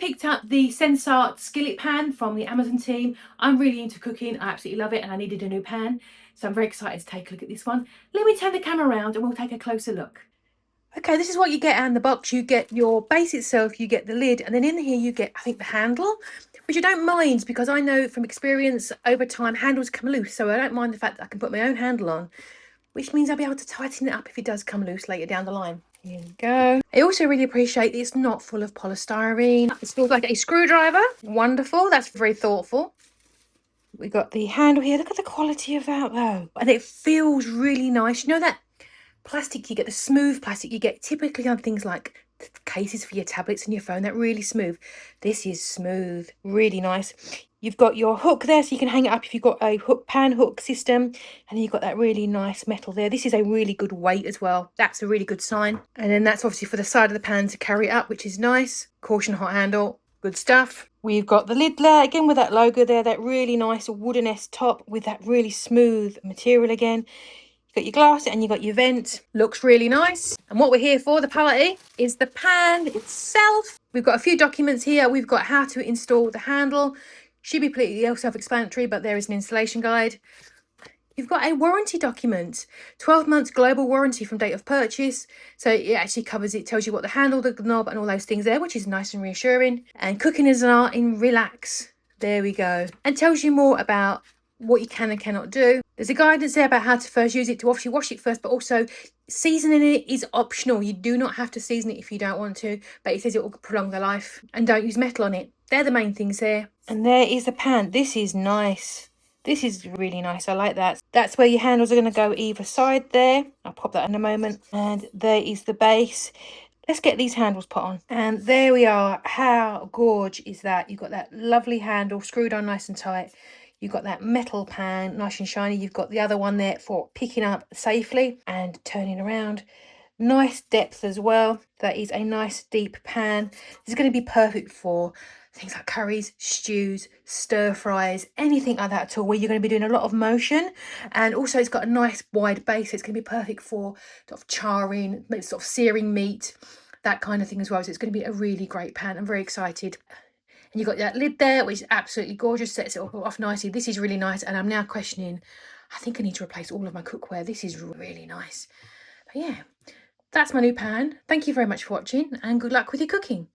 picked up the SENSARTE skillet pan from the Amazon team. I'm really into cooking. I absolutely love it, and I needed a new pan. So I'm very excited to take a look at this one. Let me turn the camera around and we'll take a closer look. Okay, this is what you get out in the box. You get your base itself, you get the lid, and then in here you get, I think, the handle, which I don't mind because I know from experience over time handles come loose. So I don't mind the fact that I can put my own handle on, which means I'll be able to tighten it up if it does come loose later down the line. Here we go. I also really appreciate that it's not full of polystyrene. It feels like a screwdriver. Wonderful. That's very thoughtful. We got the handle here. Look at the quality of that though. And it feels really nice. You know that plastic you get, the smooth plastic you get typically on things like cases for your tablets and your phone, that really smooth. This is smooth, really nice. You've got your hook there so you can hang it up if you've got a pan hook system, and then you've got that really nice metal there. This is a really good weight as well. That's a really good sign. And then that's obviously for the side of the pan to carry it up, which is nice. Caution hot handle, good stuff. We've got the lid there again with that logo there, that really nice wooden-esque top with that really smooth material again. You've got your glass and you've got your vent. Looks really nice. And what we're here for, the party, is the pan itself. We've got a few documents here. We've got how to install the handle. Should be completely self-explanatory, but there is an installation guide. You've got a warranty document, 12 months global warranty from date of purchase. So it actually covers it, tells you what the handle, the knob and all those things there, which is nice and reassuring. And cooking is an art in relax. There we go. And tells you more about what you can and cannot do. There's a guidance there about how to first use it, to obviously wash it first, but also seasoning it is optional. You do not have to season it if you don't want to, but it says it will prolong the life. And don't use metal on it. They're the main things there. And there is the pan. This is nice. This is really nice. I like that. That's where your handles are going to go either side there. I'll pop that in a moment. And there is the base. Let's get these handles put on. And there we are. How gorgeous is that? You've got that lovely handle screwed on nice and tight. You've got that metal pan, nice and shiny. You've got the other one there for picking up safely and turning around. Nice depth as well. That is a nice deep pan. This is going to be perfect for things like curries, stews, stir fries, anything like that at all, where you're going to be doing a lot of motion. And also it's got a nice wide base. So it's going to be perfect for sort of charring, maybe sort of searing meat, that kind of thing as well. So it's going to be a really great pan. I'm very excited. And you've got that lid there, which is absolutely gorgeous, sets it off nicely. This is really nice, and I'm now questioning, I think I need to replace all of my cookware. This is really nice. But yeah, that's my new pan. Thank you very much for watching, and good luck with your cooking.